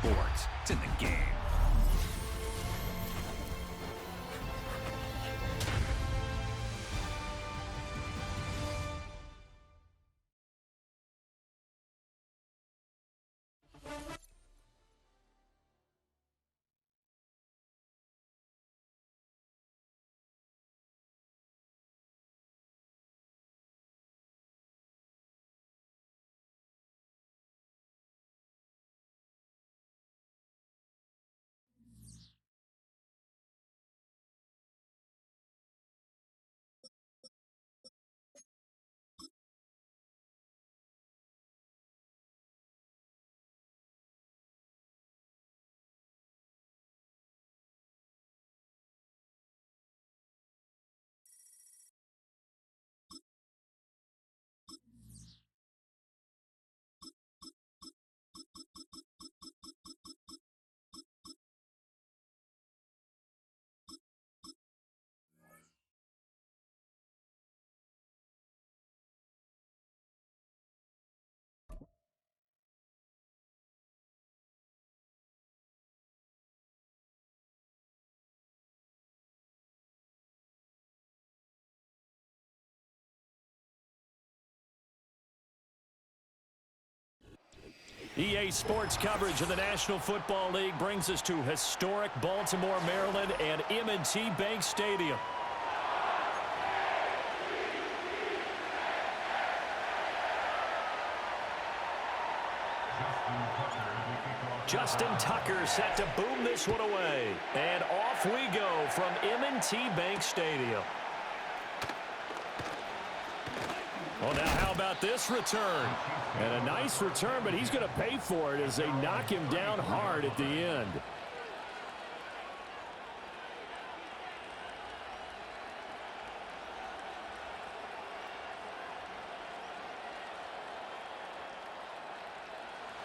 sports. It's in the game. EA Sports coverage of the National Football League brings us to historic Baltimore, Maryland, and M&T Bank Stadium. Justin Tucker set to boom this one away. And off we go from M&T Bank Stadium. Well, now how about this return? And a nice return, but he's going to pay for it as they knock him down hard at the end.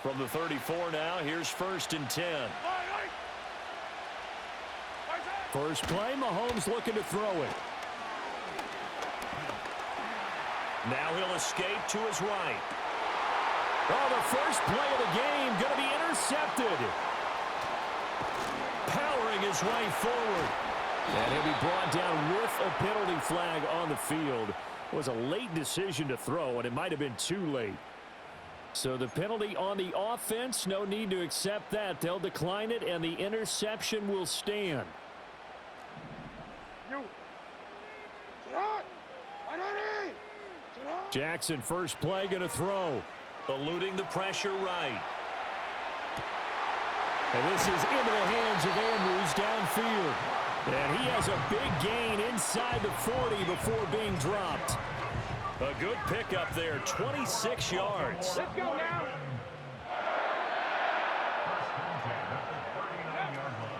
From the 34 now, here's 1st and 10. First play, Mahomes looking to throw it. Now he'll escape to his right. Oh, the first play of the game going to be intercepted. Powering his way forward. And he'll be brought down with a penalty flag on the field. It was a late decision to throw, and it might have been too late. So the penalty on the offense, no need to accept that. They'll decline it, and the interception will stand. Jackson, first play, going to throw. Eluding the pressure right. And this is into the hands of Andrews downfield. And he has a big gain inside the 40 before being dropped. A good pickup there, 26 yards. Let's go now.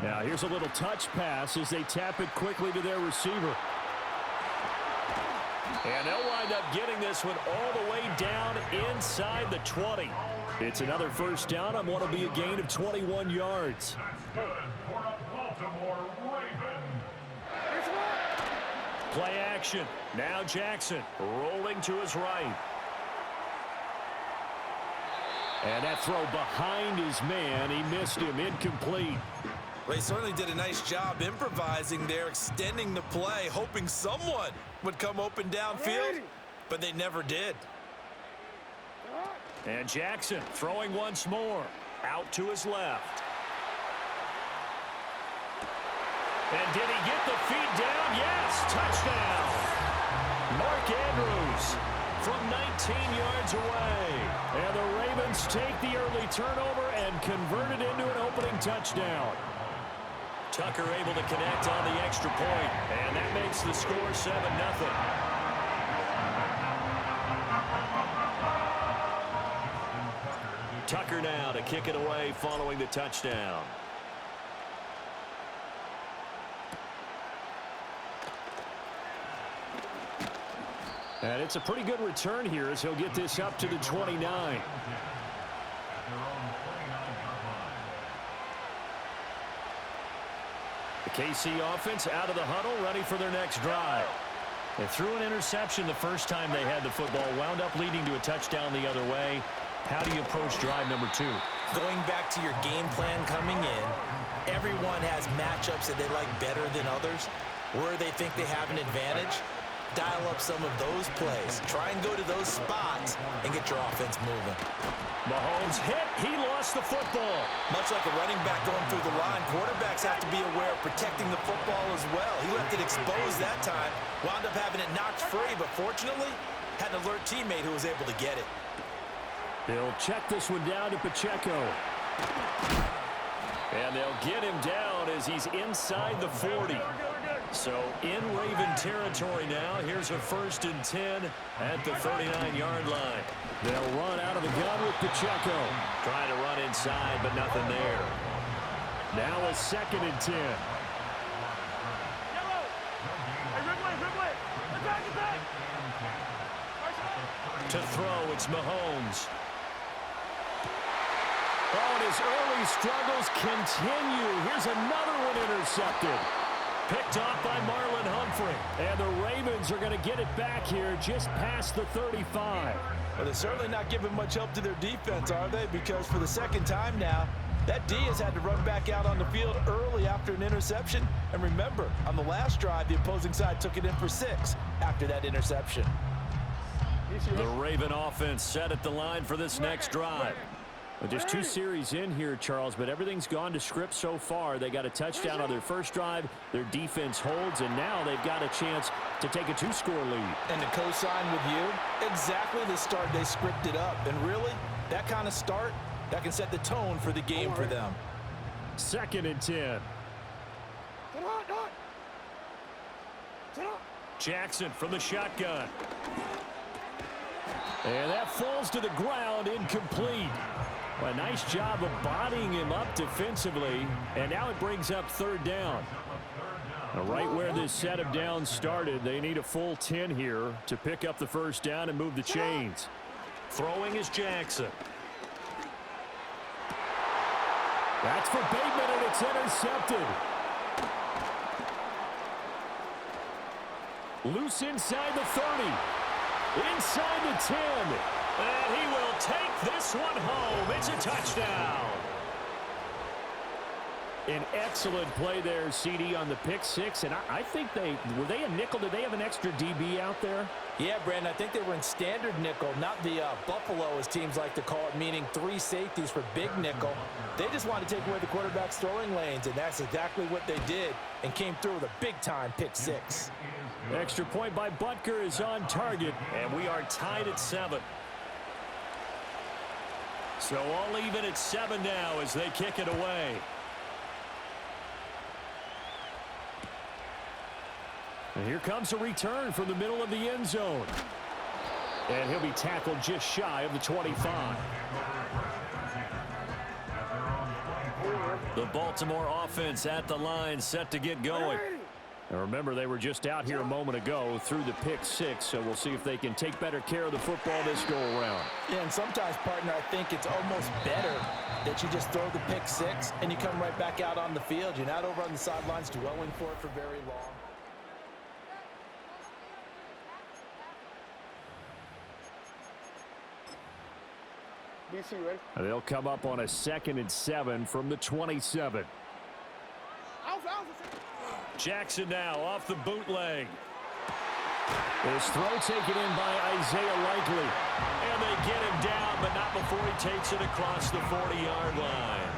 Now here's a little touch pass as they tap it quickly to their receiver. And they'll wind up getting this one all the way down inside the 20. It's another first down on what will be a gain of 21 yards. That's good for a Baltimore Raven. Play action. Now Jackson rolling to his right. And that throw behind his man. He missed him. Incomplete. They certainly did a nice job improvising there, extending the play, hoping someone would come open downfield, but they never did. And Jackson throwing once more. Out to his left. And did he get the feet down? Yes, touchdown. Mark Andrews from 19 yards away. And the Ravens take the early turnover and convert it into an opening touchdown. Tucker able to connect on the extra point, and that makes the score 7-0. Tucker now to kick it away following the touchdown. And it's a pretty good return here as he'll get this up to the 29. The KC offense out of the huddle, ready for their next drive. They threw an interception the first time they had the football, wound up leading to a touchdown the other way. How do you approach drive number 2? Going back to your game plan coming in, everyone has matchups that they like better than others, where they think they have an advantage. Dial up some of those plays. Try and go to those spots and get your offense moving. Mahomes hit. He lost the football. Much like a running back going through the line, quarterbacks have to be aware of protecting the football as well. He left it exposed that time, wound up having it knocked free, but fortunately, had an alert teammate who was able to get it. They'll check this one down to Pacheco. And they'll get him down as he's inside the 40. So in Raven territory now. Here's a 1st and 10 at the 39-yard line. They'll run out of the gun with Pacheco. Trying to run inside, but nothing there. Now a 2nd and 10. To throw, it's Mahomes. Oh, and his early struggles continue. Here's another one intercepted. Picked off by Marlon Humphrey. And the Ravens are going to get it back here just past the 35. Well, they're certainly not giving much help to their defense, are they? Because for the 2nd time now, that D has had to run back out on the field early after an interception. And remember, on the last drive, the opposing side took it in for 6 after that interception. The Raven offense set at the line for this next drive. Well, just 2 series in here, Charles, but everything's gone to script so far. They got a touchdown on their first drive. Their defense holds, and now they've got a chance to take a 2-score lead. And to co-sign with you, exactly the start they scripted up. And really, that kind of start, that can set the tone for the game for them. 2nd and 10. Jackson from the shotgun. And that falls to the ground, incomplete. Well, a nice job of bodying him up defensively, and now it brings up 3rd down. Now, right where this set of downs started, they need a full 10 here to pick up the 1st down and move the chains. Throwing is Jackson. That's for Bateman, and it's intercepted. Loose inside the 30. Inside the 10. And he will take this one home. It's a touchdown. An excellent play there, CD, on the pick 6. And I think were they a nickel? Did they have an extra DB out there? Yeah, Brandon, I think they were in standard nickel, not the Buffalo, as teams like to call it, meaning 3 safeties for big nickel. They just wanted to take away the quarterback's throwing lanes, and that's exactly what they did, and came through with a big-time pick 6. Extra point by Butker is on target, and we are tied at 7. So all even at 7 now as they kick it away. And here comes a return from the middle of the end zone. And he'll be tackled just shy of the 25. The Baltimore offense at the line, set to get going. And remember, they were just out here a moment ago through the pick 6, so we'll see if they can take better care of the football this go-around. Yeah, and sometimes, partner, I think it's almost better that you just throw the pick 6 and you come right back out on the field. You're not over on the sidelines dwelling for it for very long. They'll come up on a 2nd and 7 from the 27. Jackson now off the bootleg. His throw taken in by Isaiah Likely. And they get him down, but not before he takes it across the 40-yard line.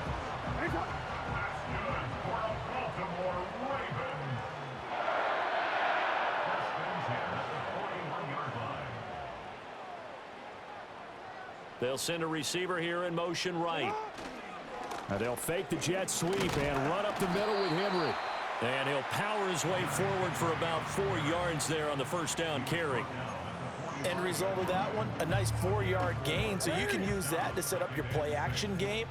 They'll send a receiver here in motion right. Now they'll fake the jet sweep and run up the middle with Henry. And he'll power his way forward for about 4 yards there on the 1st down carry. End result of that one, a nice 4-yard gain, so you can use that to set up your play-action game,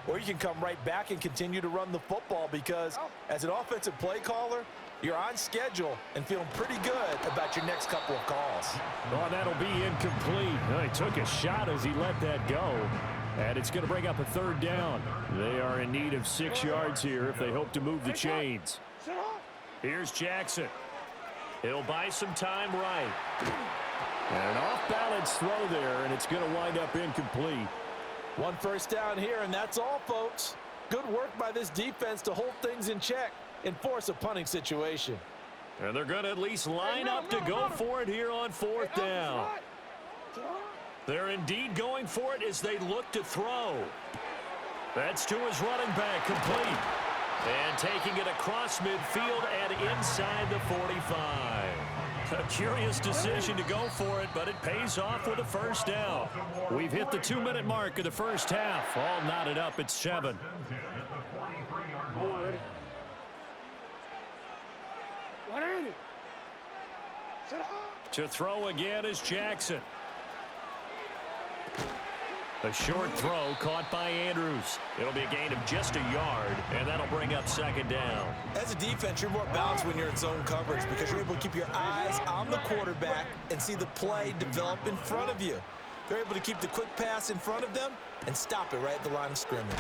or you can come right back and continue to run the football because as an offensive play caller, you're on schedule and feeling pretty good about your next couple of calls. Oh, that'll be incomplete. Well, he took a shot as he let that go. And it's going to bring up a 3rd down. They are in need of 6 yards here if they hope to move the chains. Here's Jackson. He'll buy some time right. And an off-balance throw there, and it's going to wind up incomplete. One first down here, and that's all, folks. Good work by this defense to hold things in check and force a punting situation. And they're going to at least line up to go for it here on fourth down. They're indeed going for it as they look to throw. That's to his running back, complete. And taking it across midfield and inside the 45. A curious decision to go for it, but it pays off with a first down. We've hit the 2-minute mark of the first half. All knotted up at 7. To throw again is Jackson. A short throw caught by Andrews. It'll be a gain of just a yard, and that'll bring up second down. As a defense, you're more balanced when you're in zone coverage because you're able to keep your eyes on the quarterback and see the play develop in front of you. They're able to keep the quick pass in front of them and stop it right at the line of scrimmage.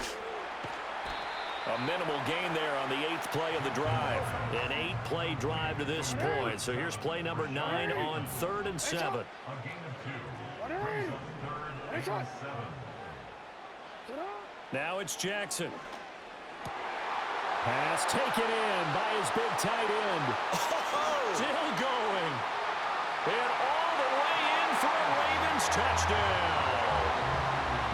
A minimal gain there on the 8th play of the drive. An 8-play drive to this point. So here's play number 9 on 3rd and 7. Now it's Jackson. Pass taken in by his big tight end. Still going. And all the way in for a Ravens touchdown.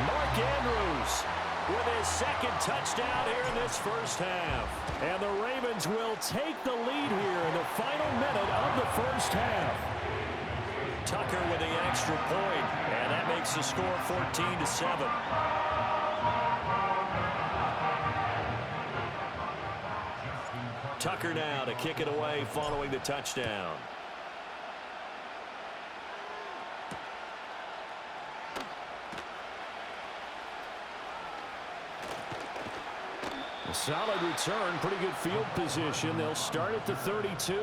Mark Andrews with his second touchdown here in this first half. And the Ravens will take the lead here in the final minute of the first half. Tucker with the extra point, and that makes the score 14-7. Tucker now to kick it away following the touchdown. A solid return, pretty good field position. They'll start at the 32.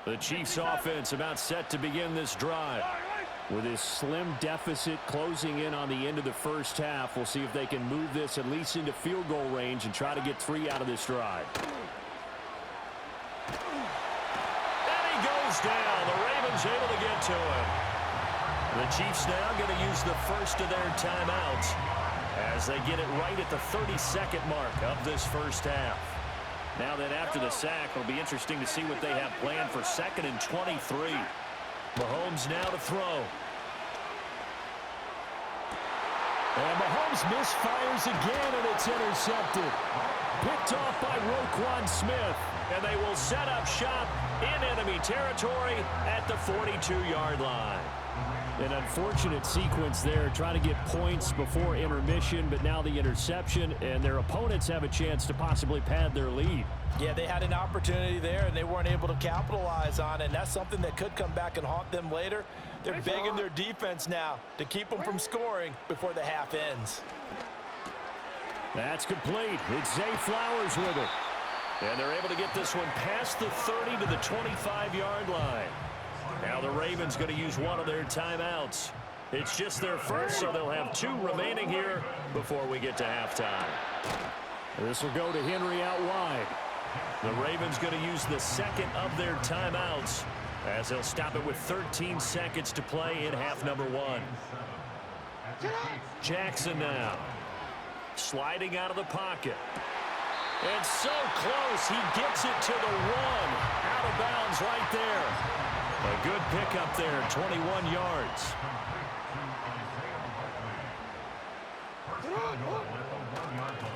The Chiefs offense about set to begin this drive. With this slim deficit closing in on the end of the first half, we'll see if they can move this at least into field goal range and try to get 3 out of this drive. And he goes down. The Ravens able to get to him. The Chiefs now going to use the first of their timeouts as they get it right at the 32nd mark of this first half. Now then, after the sack, it'll be interesting to see what they have planned for 2nd and 23. Mahomes now to throw. And Mahomes misfires again, and it's intercepted. Picked off by Roquan Smith, and they will set up shop in enemy territory at the 42-yard line. An unfortunate sequence there, trying to get points before intermission, but now the interception, and their opponents have a chance to possibly pad their lead. Yeah, they had an opportunity there, and they weren't able to capitalize on it, and that's something that could come back and haunt them later. They're begging their defense now to keep them from scoring before the half ends. That's complete. It's Zay Flowers with it. And they're able to get this one past the 30 to the 25-yard line. Now the Ravens going to use one of their timeouts. It's just their first, so they'll have 2 remaining here before we get to halftime. This will go to Henry out wide. The Ravens going to use the second of their timeouts as they'll stop it with 13 seconds to play in half number 1. Jackson now sliding out of the pocket. And so close, he gets it to the 1. Out of bounds right there. A good pickup there, 21 yards.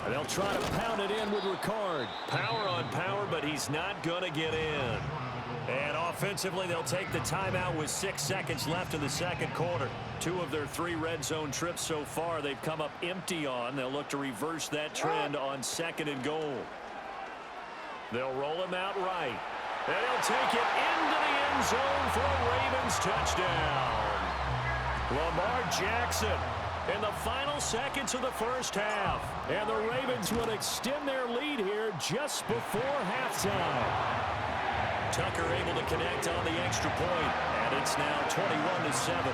They'll try to pound it in with Ricard. Power on power, but he's not going to get in. And offensively, they'll take the timeout with 6 seconds left in the second quarter. 2 of their 3 red zone trips so far, they've come up empty on. They'll look to reverse that trend on 2nd and goal. They'll roll him out right. And he'll take it into the end zone for a Ravens touchdown. Lamar Jackson in the final seconds of the first half. And the Ravens will extend their lead here just before halftime. Tucker able to connect on the extra point, and it's now 21-7.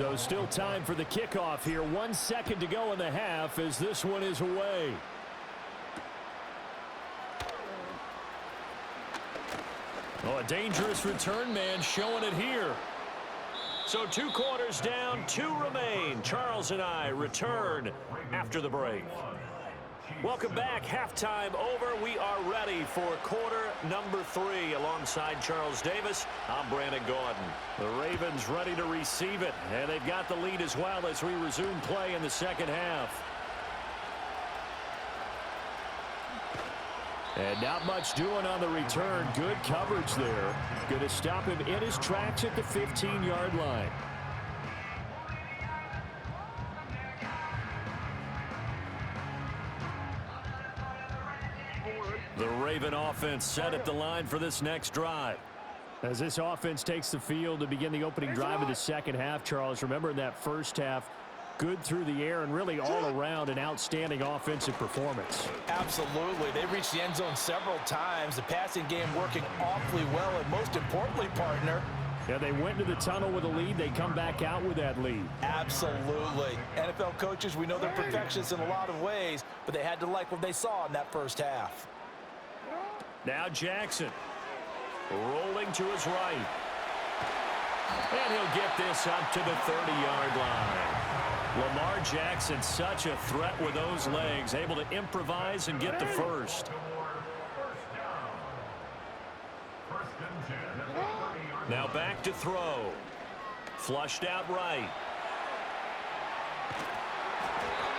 So still time for the kickoff here. 1 second to go in the half as this one is away. Oh, a dangerous return man showing it here. So 2 quarters down, 2 remain. Charles and I return after the break. Welcome back. Halftime over. We are ready for quarter number 3. Alongside Charles Davis, I'm Brandon Gaudin. The Ravens ready to receive it, and they've got the lead as well as we resume play in the second half. And not much doing on the return. Good coverage there. Going to stop him in his tracks at the 15-yard line. The Raven offense set at the line for this next drive. As this offense takes the field to begin the opening drive of the second half, Charles, remember in that first half, good through the air and really all around an outstanding offensive performance. Absolutely. They reached the end zone several times. The passing game working awfully well, and most importantly, partner, yeah, they went into the tunnel with a lead. They come back out with that lead. Absolutely. NFL coaches, we know they're perfectionists in a lot of ways, but they had to like what they saw in that first half. Now Jackson rolling to his right. And he'll get this up to the 30-yard line. Lamar Jackson, such a threat with those legs, able to improvise and get the first. Now back to throw. Flushed out right.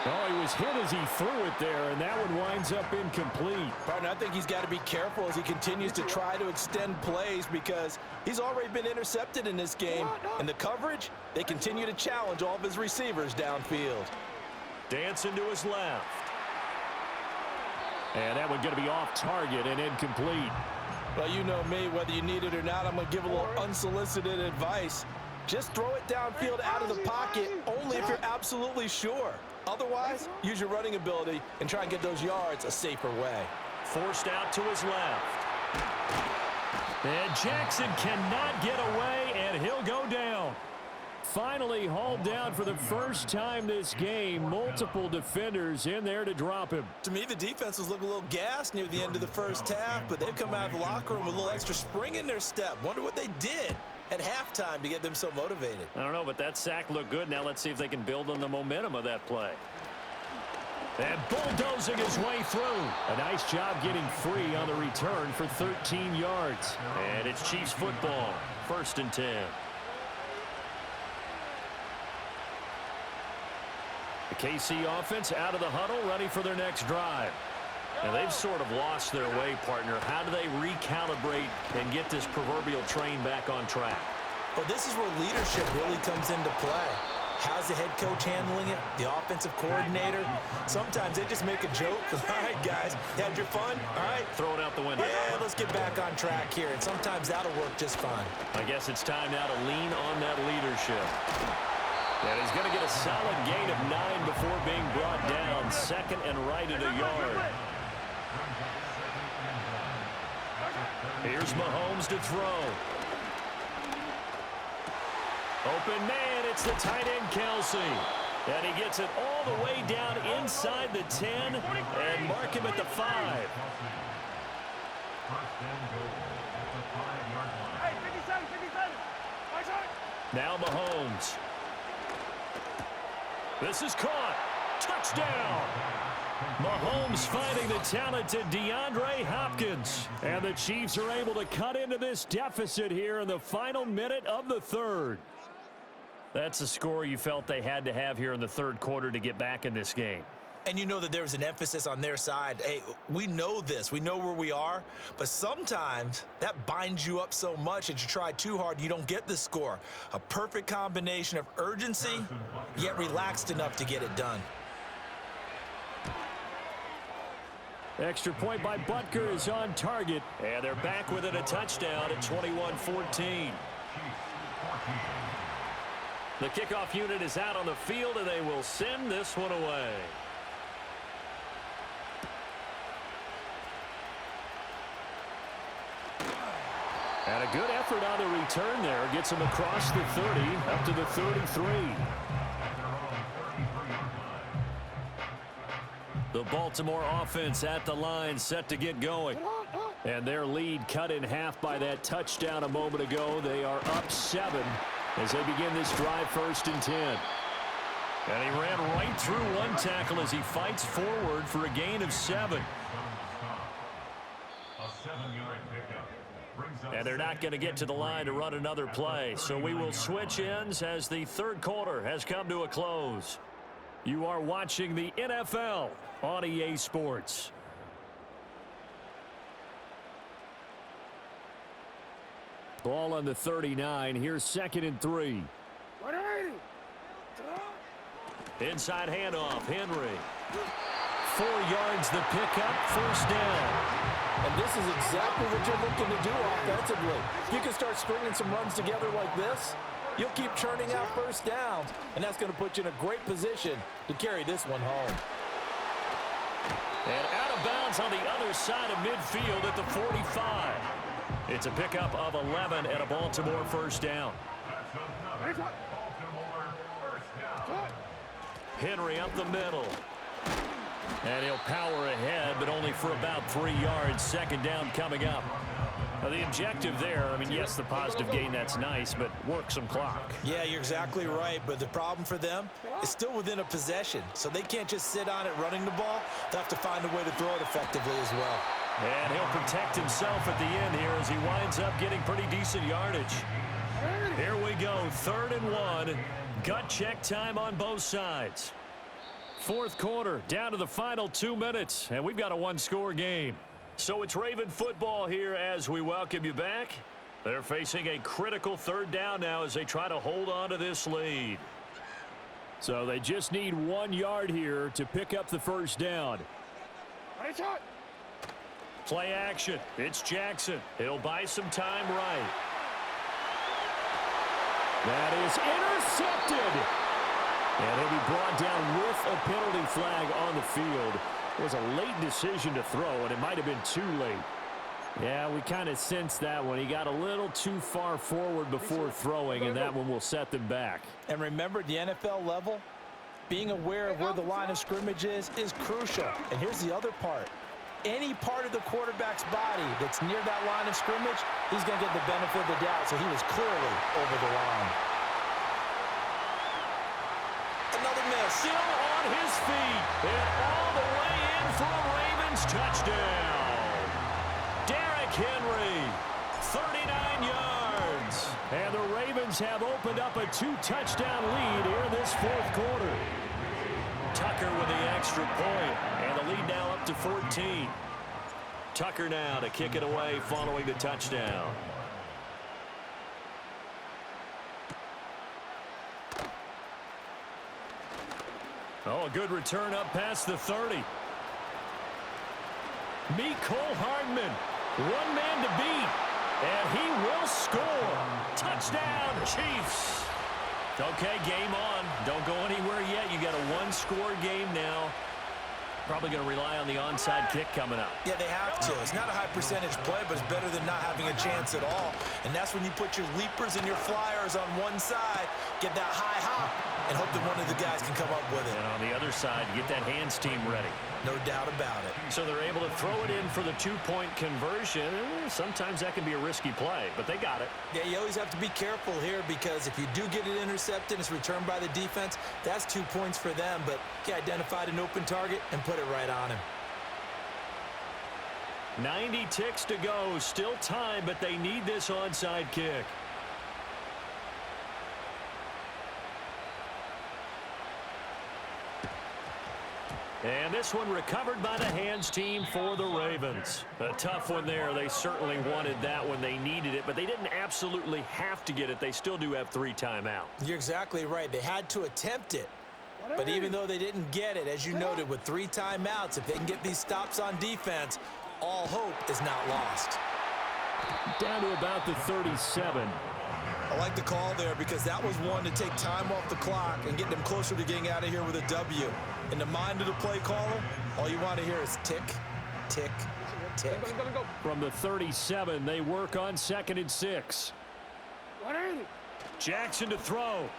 Oh, he was hit as he threw it there, and that one winds up incomplete. Partner, I think he's got to be careful as he continues to try to extend plays because he's already been intercepted in this game. And the coverage, they continue to challenge all of his receivers downfield. Dancing to his left. And that one going to be off target and incomplete. Well, you know me, whether you need it or not, I'm going to give a little unsolicited advice. Just throw it downfield out of the pocket only if you're absolutely sure. Otherwise, use your running ability and try and get those yards a safer way. Forced out to his left. And Jackson cannot get away, and he'll go down. Finally hauled down for the first time this game. Multiple defenders in there to drop him. To me, the defense was looking a little gassed near the end of the first half, but they've come out of the locker room with a little extra spring in their step. Wonder what they did at halftime to get them so motivated. I don't know, but that sack looked good. Now let's see if they can build on the momentum of that play. And bulldozing his way through. A nice job getting free on the return for 13 yards. And it's Chiefs football. 1st and 10. The KC offense out of the huddle, ready for their next drive. And they've sort of lost their way, partner. How do they recalibrate and get this proverbial train back on track? Well, this is where leadership really comes into play. How's the head coach handling it? The offensive coordinator? Sometimes they just make a joke. All right, guys, had your fun? All right. Throw it out the window. Yeah, let's get back on track here. And sometimes that'll work just fine. I guess it's time now to lean on that leadership. And he's going to get a solid gain of 9 before being brought down. 2nd and right at a yard. Here's Mahomes to throw. Open man, it's the tight end Kelsey. And he gets it all the way down inside the 10 and mark him at the 5. Now Mahomes. This is caught. Touchdown. Mahomes finding the talented DeAndre Hopkins. And the Chiefs are able to cut into this deficit here in the final minute of the 3rd. That's the score you felt they had to have here in the 3rd quarter to get back in this game. And you know that there was an emphasis on their side. Hey, we know this. We know where we are. But sometimes that binds you up so much that you try too hard, you don't get the score. A perfect combination of urgency, yet relaxed enough to get it done. Extra point by Butker is on target. And they're back within a touchdown at 21-14. The kickoff unit is out on the field, and they will send this one away. And a good effort on the return there. Gets him across the 30, up to the 33. The Baltimore offense at the line, set to get going. And their lead cut in half by that touchdown a moment ago. They are up 7 as they begin this drive, 1st and 10. And he ran right through one tackle as he fights forward for a gain of 7. And they're not going to get to the line to run another play. So we will switch ends as the third quarter has come to a close. You are watching the NFL on EA Sports. Ball on the 39. Here's 2nd and 3. Inside handoff. Henry. 4 yards the pickup. 1st down. And this is exactly what you're looking to do offensively. If you can start stringing some runs together like this, you'll keep churning out 1st downs, and that's going to put you in a great position to carry this one home. And out of bounds on the other side of midfield at the 45. It's a pickup of 11 and a Baltimore 1st down. Henry up the middle. And he'll power ahead, but only for about 3 yards. 2nd down coming up. Now the objective there, I mean, yes, the positive gain, that's nice, but work some clock. Yeah, you're exactly right, but the problem for them is still within a possession, so they can't just sit on it running the ball. They'll have to find a way to throw it effectively as well. And he'll protect himself at the end here as he winds up getting pretty decent yardage. Here we go, 3rd and 1. Gut check time on both sides. 4th quarter, down to the final 2 minutes, and we've got a 1-score game. So it's Raven football here as we welcome you back. They're facing a critical 3rd down now as they try to hold on to this lead. So they just need 1 yard here to pick up the 1st down. Play action. It's Jackson. He'll buy some time right. That is intercepted. And he'll be brought down with a penalty flag on the field. It was a late decision to throw, and it might have been too late. Yeah, we kind of sensed that one. He got a little too far forward before throwing, and that one will set them back. And remember, at the NFL level, being aware of where the line of scrimmage is crucial. And here's the other part. Any part of the quarterback's body that's near that line of scrimmage, he's going to get the benefit of the doubt, so he was clearly over the line. Another miss. Still on his feet. And all the way in for a Ravens touchdown. Derrick Henry, 39 yards. And the Ravens have opened up a 2-touchdown lead here in this 4th quarter. Tucker with the extra point. And the lead now up to 14. Tucker now to kick it away following the touchdown. Oh, a good return up past the 30. Mecole Hardman, 1 man to beat, and he will score. Touchdown, Chiefs. Okay, game on. Don't go anywhere yet. You got a 1-score game now. Probably going to rely on the onside kick coming up. Yeah, they have to. It's not a high percentage play, but it's better than not having a chance at all. And that's when you put your leapers and your flyers on one side, get that high hop, and hope that one of the guys can come up with it. And on the other side, get that hands team ready. No doubt about it. So they're able to throw it in for the 2-point conversion. Sometimes that can be a risky play, but they got it. Yeah, you always have to be careful here because if you do get it intercepted and it's returned by the defense, that's 2 points for them. But he identified an open target and put it right on him. 90 ticks to go. Still time, but they need this onside kick. And this one recovered by the hands team for the Ravens. A tough one there. They certainly wanted that when they needed it, but they didn't absolutely have to get it. They still do have 3 timeouts. You're exactly right. They had to attempt it. But even though they didn't get it, as you noted, with 3 timeouts, if they can get these stops on defense, all hope is not lost. Down to about the 37. I like the call there because that was one to take time off the clock and get them closer to getting out of here with a W. In the mind of the play caller, all you want to hear is tick, tick, tick. From the 37, they work on 2nd and 6. Jackson to throw.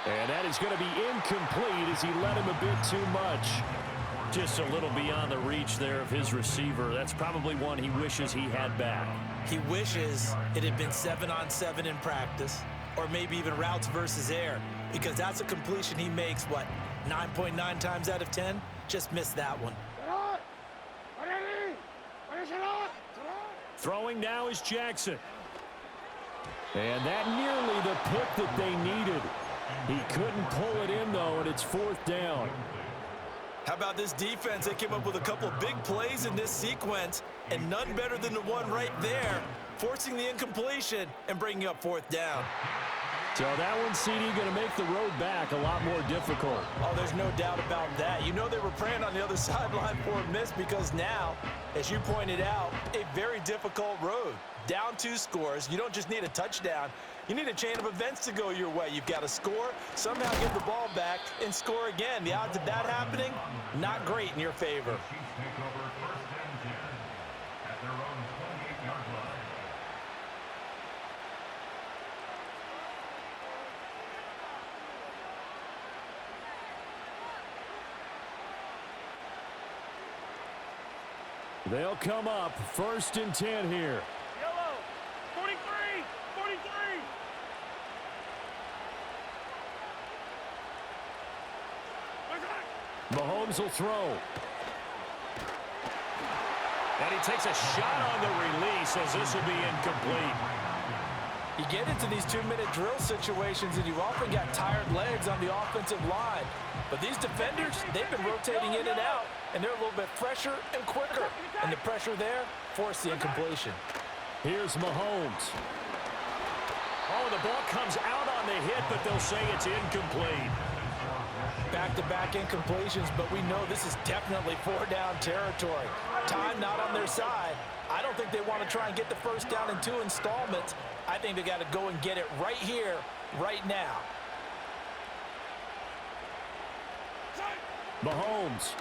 And that is going to be incomplete as he led him a bit too much. Just a little beyond the reach there of his receiver. That's probably one he wishes he had back. He wishes it had been 7-on-7 in practice, or maybe even routes versus air, because that's a completion he makes, what, 9.9 times out of 10? Just missed that one. Throwing now is Jackson. And that nearly the pick that they needed. He couldn't pull it in, though, and it's 4th down. How about this defense? They came up with a couple of big plays in this sequence, and none better than the one right there, forcing the incompletion and bringing up 4th down. So that one, CD, going to make the road back a lot more difficult. Oh, there's no doubt about that. You know they were praying on the other sideline for a miss because now, as you pointed out, a very difficult road. Down 2 scores. You don't just need a touchdown. You need a chain of events to go your way. You've got to score, somehow get the ball back, and score again. The odds of that happening, not great in your favor. They'll come up 1st and 10 here. Yellow, 43, 43. Mahomes will throw. And he takes a shot on the release as this will be incomplete. You get into these 2-minute drill situations and you often got tired legs on the offensive line. But these defenders, they've been rotating in and out, and they're a little bit fresher and quicker. And the pressure there forced the incompletion. Here's Mahomes. Oh, the ball comes out on the hit, but they'll say it's incomplete. Back-to-back incompletions, but we know this is definitely 4-down territory. Time not on their side. I don't think they want to try and get the 1st down in 2 installments. I think they got to go and get it right here, right now. Mahomes.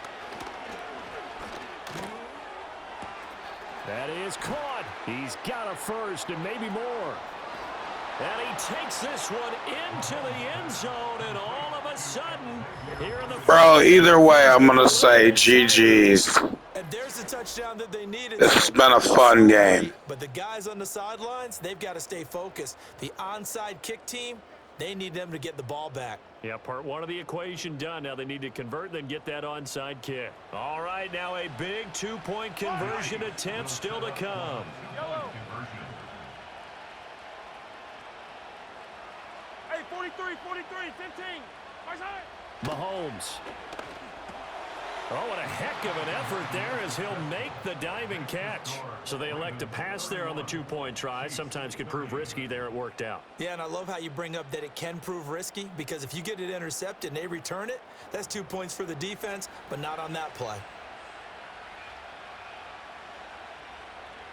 That is caught. He's got a 1st and maybe more. And he takes this one into the end zone, and all of a sudden, here in the Bro, either way, I'm going to say GG's. And there's the touchdown that they needed. This has been a fun game. But the guys on the sidelines, they've got to stay focused. The onside kick team, they need them to get the ball back. Yeah, part 1 of the equation done. Now they need to convert, then get that onside kick. All right, now a big 2-point conversion attempt still to come. Yellow. Hey, 43, 43, 15. Right side. Mahomes. Oh, what a heck of an effort there as he'll make the diving catch. So they elect to pass there on the 2-point try. Sometimes could prove risky there. It worked out. Yeah, and I love how you bring up that it can prove risky, because if you get it intercepted and they return it, that's 2 points for the defense, but not on that play.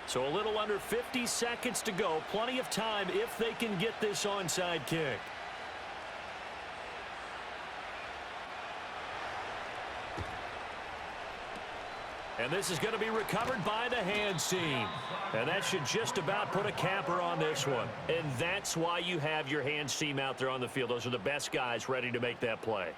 So a little under 50 seconds to go. Plenty of time if they can get this onside kick. And this is going to be recovered by the hands team. And that should just about put a capper on this one. And that's why you have your hands team out there on the field. Those are the best guys ready to make that play.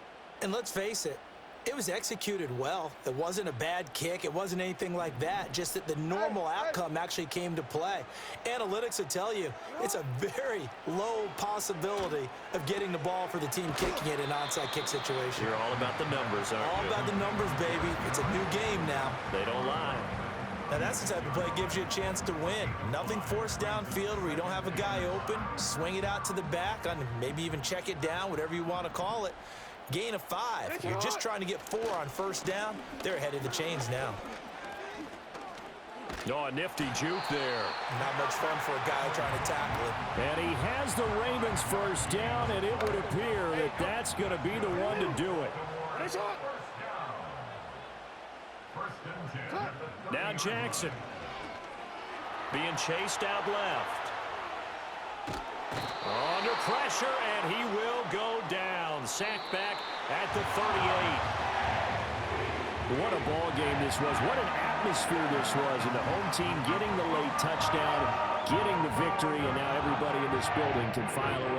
And let's face it, it was executed well. It wasn't a bad kick. It wasn't anything like that. Just that the normal outcome actually came to play. Analytics will tell you it's a very low possibility of getting the ball for the team kicking it in an onside kick situation. You're all about the numbers, aren't you? All about the numbers, baby. It's a new game now. They don't lie. Now that's the type of play that gives you a chance to win. Nothing forced downfield where you don't have a guy open. Swing it out to the back, on maybe even check it down, whatever you want to call it. Gain of 5. You're just trying to get 4 on 1st down. They're ahead of the chains now. Oh, a nifty juke there. Not much fun for a guy trying to tackle it. And he has the Ravens 1st down, and it would appear that that's going to be the one to do it. Now Jackson being chased out left. Under pressure, and he will go down. Sacked back at the 38. What a ball game this was. What an atmosphere this was. And the home team getting the late touchdown, getting the victory, and now everybody in this building can file away.